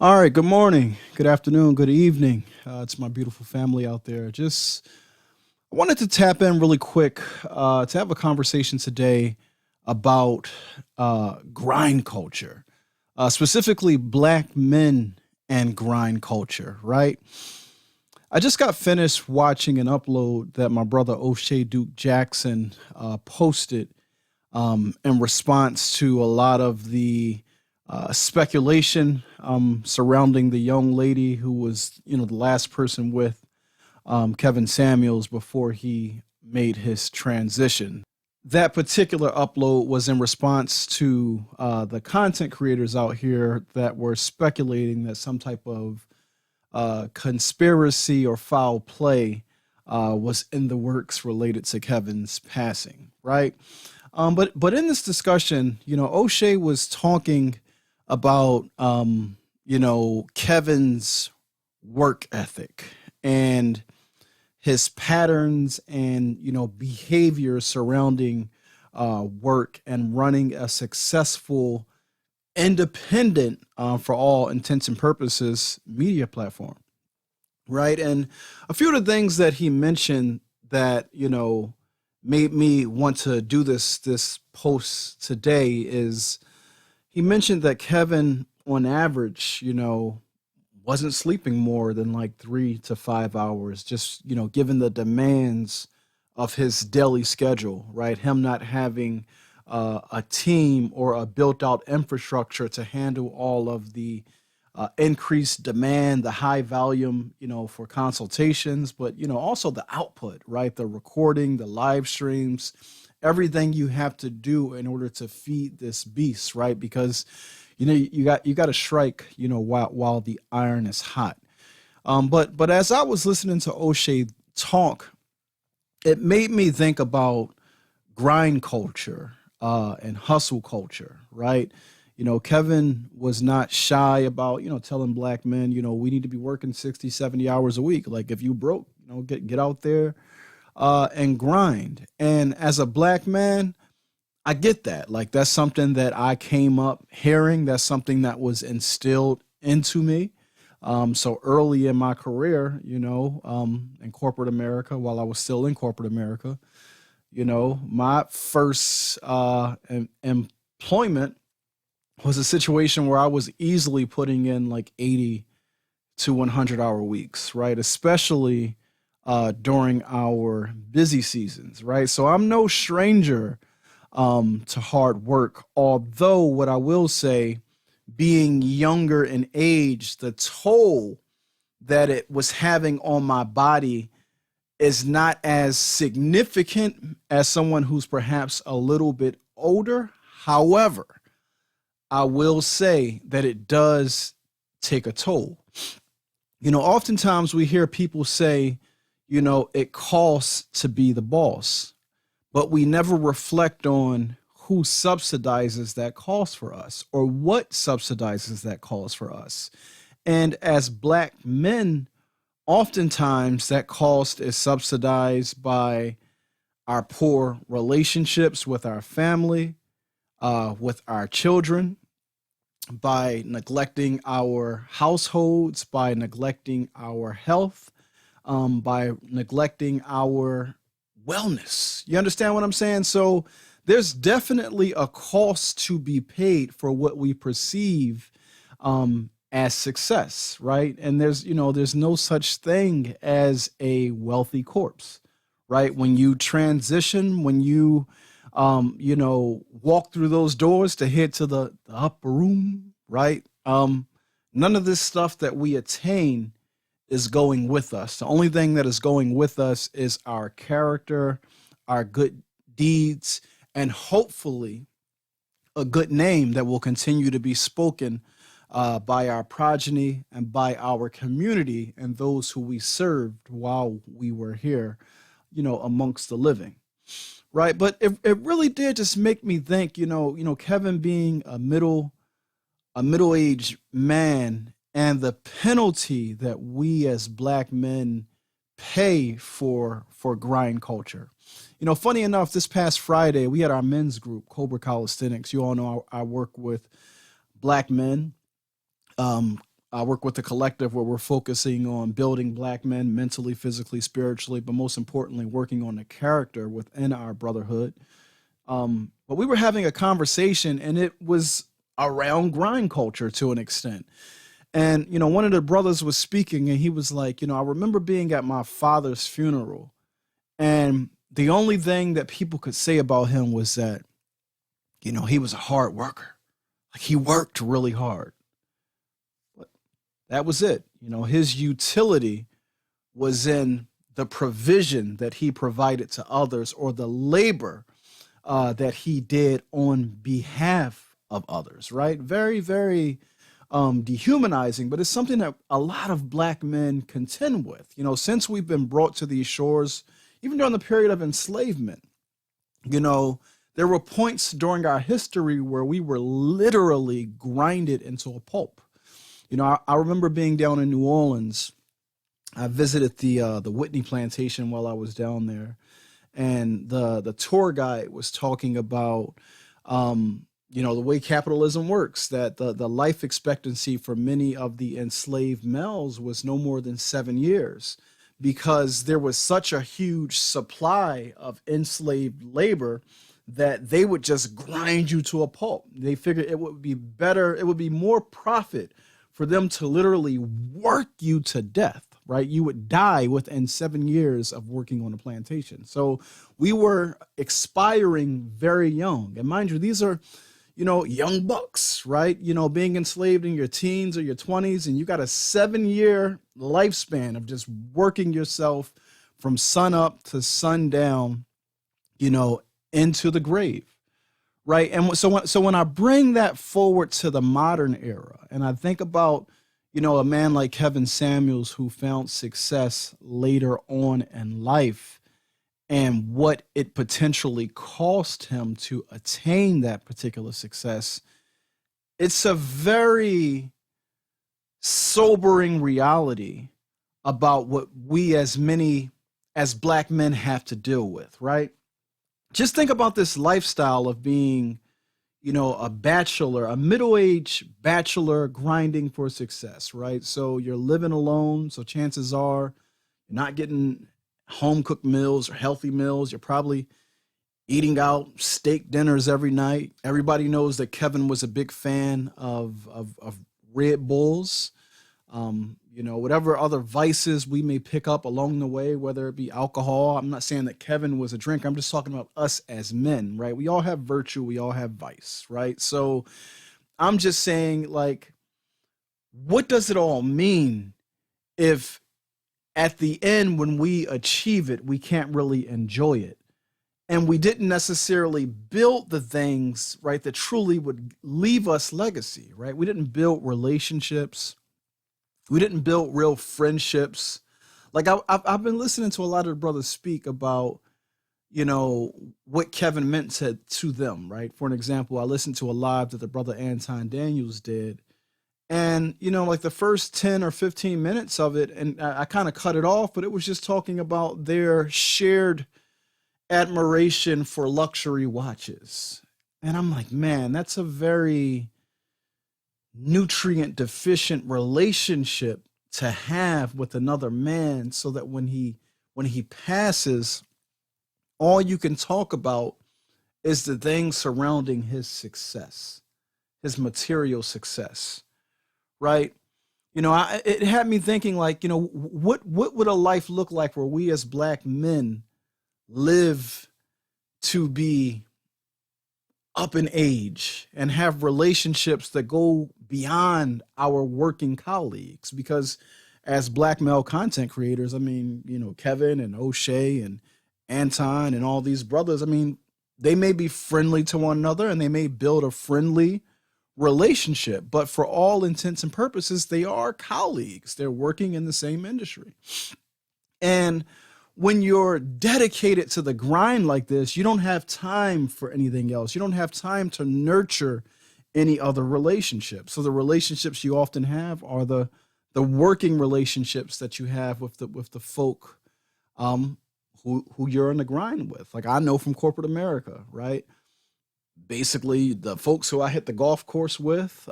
All right, good morning, good afternoon, good evening. It's my beautiful family out there. I wanted to tap in really quick to have a conversation today about grind culture, specifically black men and grind culture, right? I just got finished watching an upload that my brother O'Shea Duke Jackson posted in response to a lot of the speculation surrounding the young lady who was, the last person with Kevin Samuels before he made his transition. That particular upload was in response to the content creators out here that were speculating that some type of conspiracy or foul play was in the works related to Kevin's passing, right? But in this discussion, O'Shea was talking about Kevin's work ethic and his patterns and behavior surrounding work and running a successful independent for all intents and purposes media platform, right? And a few of the things that he mentioned that made me want to do this post today is he mentioned that Kevin on average wasn't sleeping more than like 3 to 5 hours, just given the demands of his daily schedule, right? Him not having a team or a built out infrastructure to handle all of the increased demand, the high volume, for consultations, but also the output, right? The recording, the live streams, everything you have to do in order to feed this beast, right? Because you got to strike, while the iron is hot. But as I was listening to O'Shea talk, it made me think about grind culture and hustle culture, right? Kevin was not shy about, telling black men, we need to be working 60, 70 hours a week. Like if you broke, get out there and grind. And as a black man, I get that. Like that's something that I came up hearing. That's something that was instilled into me. So early in my career, in corporate America, while I was still in corporate America, my first employment was a situation where I was easily putting in like 80 to 100-hour weeks, right? Especially during our busy seasons, right? So I'm no stranger to hard work. Although, what I will say, being younger in age, the toll that it was having on my body is not as significant as someone who's perhaps a little bit older. However, I will say that it does take a toll. Oftentimes we hear people say, it costs to be the boss, but we never reflect on who subsidizes that cost for us or what subsidizes that cost for us. And as black men, oftentimes that cost is subsidized by our poor relationships with our family, with our children, by neglecting our households, by neglecting our health, by neglecting our wellness. You understand what I'm saying? So there's definitely a cost to be paid for what we perceive as success, right? And there's no such thing as a wealthy corpse, right? When you transition, when you walk through those doors to head to the upper room, right? None of this stuff that we attain is going with us. The only thing that is going with us is our character, our good deeds, and hopefully a good name that will continue to be spoken by our progeny and by our community and those who we served while we were here, amongst the living. Right. But it really did just make me think, Kevin being a middle-aged man and the penalty that we as black men pay for grind culture. Funny enough, this past Friday we had our men's group, Cobra Calisthenics. You all know I work with black men, I work with a collective where we're focusing on building Black men mentally, physically, spiritually, but most importantly, working on the character within our brotherhood. But we were having a conversation, and it was around grind culture to an extent. And one of the brothers was speaking, and he was like, I remember being at my father's funeral, and the only thing that people could say about him was that, he was a hard worker. Like, he worked really hard. But that was it. His utility was in the provision that he provided to others, or the labor that he did on behalf of others, right? Very, very dehumanizing, but it's something that a lot of Black men contend with. Since we've been brought to these shores, even during the period of enslavement, there were points during our history where we were literally grinded into a pulp. I remember being down in New Orleans. I visited the Whitney plantation while I was down there, and the tour guide was talking about the way capitalism works, that the life expectancy for many of the enslaved males was no more than 7 years, because there was such a huge supply of enslaved labor that they would just grind you to a pulp. They figured it would be better, it would be more profit for them to literally work you to death, right? You would die within 7 years of working on a plantation. So we were expiring very young. And mind you, these are, young bucks, right? Being enslaved in your teens or your 20s, and you got a 7-year lifespan of just working yourself from sun up to sundown, into the grave, right? And so when I bring that forward to the modern era, and I think about, a man like Kevin Samuels, who found success later on in life, and what it potentially cost him to attain that particular success, it's a very sobering reality about what we as Black men have to deal with, right? Just think about this lifestyle of being, a bachelor, a middle-aged bachelor grinding for success, right? So you're living alone. So chances are you're not getting home cooked meals or healthy meals. You're probably eating out steak dinners every night. Everybody knows that Kevin was a big fan of Red Bulls. Whatever other vices we may pick up along the way, whether it be alcohol. I'm not saying that Kevin was a drinker. I'm just talking about us as men, right? We all have virtue. We all have vice, right? So I'm just saying, like, what does it all mean if at the end, when we achieve it, we can't really enjoy it? And we didn't necessarily build the things, right, that truly would leave us legacy, right? We didn't build relationships. We didn't build real friendships. Like, I've been listening to a lot of the brothers speak about, what Kevin meant to them, right? For an example, I listened to a live that the brother Anton Daniels did. And, like the first 10 or 15 minutes of it, and I kind of cut it off, but it was just talking about their shared admiration for luxury watches. And I'm like, man, that's a very nutrient deficient relationship to have with another man, so that when he passes, all you can talk about is the things surrounding his success, his material success, right? It had me thinking, like, what would a life look like where we as Black men live to be up in age and have relationships that go beyond our working colleagues? Because as Black male content creators, I mean, Kevin and O'Shea and Anton and all these brothers, I mean, they may be friendly to one another and they may build a friendly relationship, but for all intents and purposes, they are colleagues. They're working in the same industry. And when you're dedicated to the grind like this, you don't have time for anything else. You don't have time to nurture any other relationships. So the relationships you often have are the working relationships that you have with the folk who you're in the grind with. Like, I know from corporate America, right? Basically, the folks who I hit the golf course with,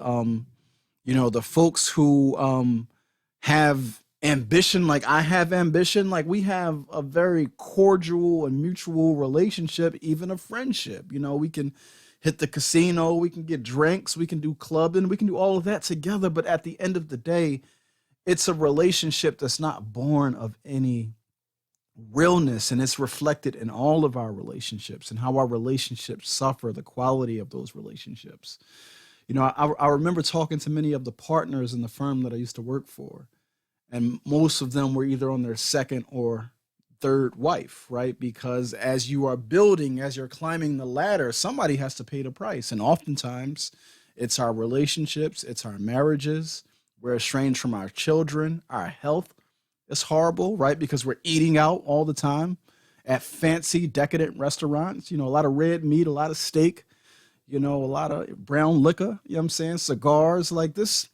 The folks who have ambition, like I have ambition, like we have a very cordial and mutual relationship, even a friendship. We can hit the casino, we can get drinks, we can do clubbing, we can do all of that together. But at the end of the day, it's a relationship that's not born of any realness, and it's reflected in all of our relationships and how our relationships suffer, the quality of those relationships. I remember talking to many of the partners in the firm that I used to work for, and most of them were either on their second or third wife, right? Because as you are building, as you're climbing the ladder, somebody has to pay the price. And oftentimes it's our relationships, it's our marriages. We're estranged from our children, our health is horrible, right? Because we're eating out all the time at fancy, decadent restaurants, a lot of red meat, a lot of steak, a lot of brown liquor, you know what I'm saying? Cigars, like this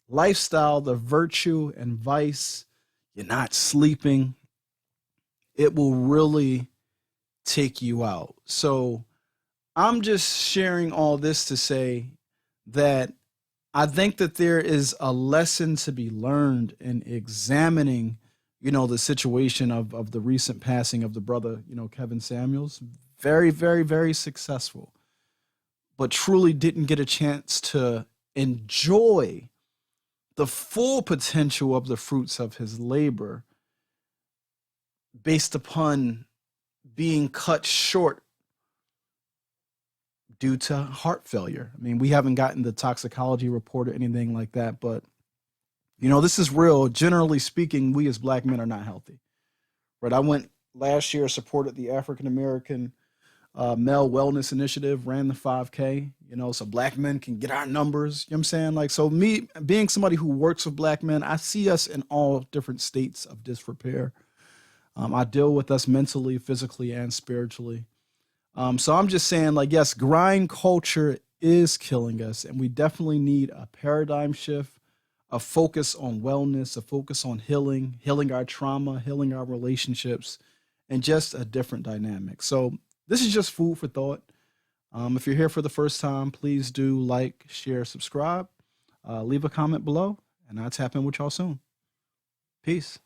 lifestyle, the virtue and vice, you're not sleeping, it will really take you out. So I'm just sharing all this to say that I think that there is a lesson to be learned in examining, the situation of the recent passing of the brother, Kevin Samuels. Very, very, very successful, but truly didn't get a chance to enjoy the full potential of the fruits of his labor based upon being cut short due to heart failure. I mean, we haven't gotten the toxicology report or anything like that, but this is real. Generally speaking, we as black men are not healthy. Right? I went last year, supported the African American Male Wellness Initiative, ran the 5K, so black men can get our numbers. You know what I'm saying? Like, so me being somebody who works with black men, I see us in all different states of disrepair. I deal with us mentally, physically, and spiritually. So I'm just saying, like, yes, grind culture is killing us, and we definitely need a paradigm shift, a focus on wellness, a focus on healing our trauma, healing our relationships, and just a different dynamic. So this is just food for thought. If you're here for the first time, please do like, share, subscribe, leave a comment below, and I'll tap in with y'all soon. Peace.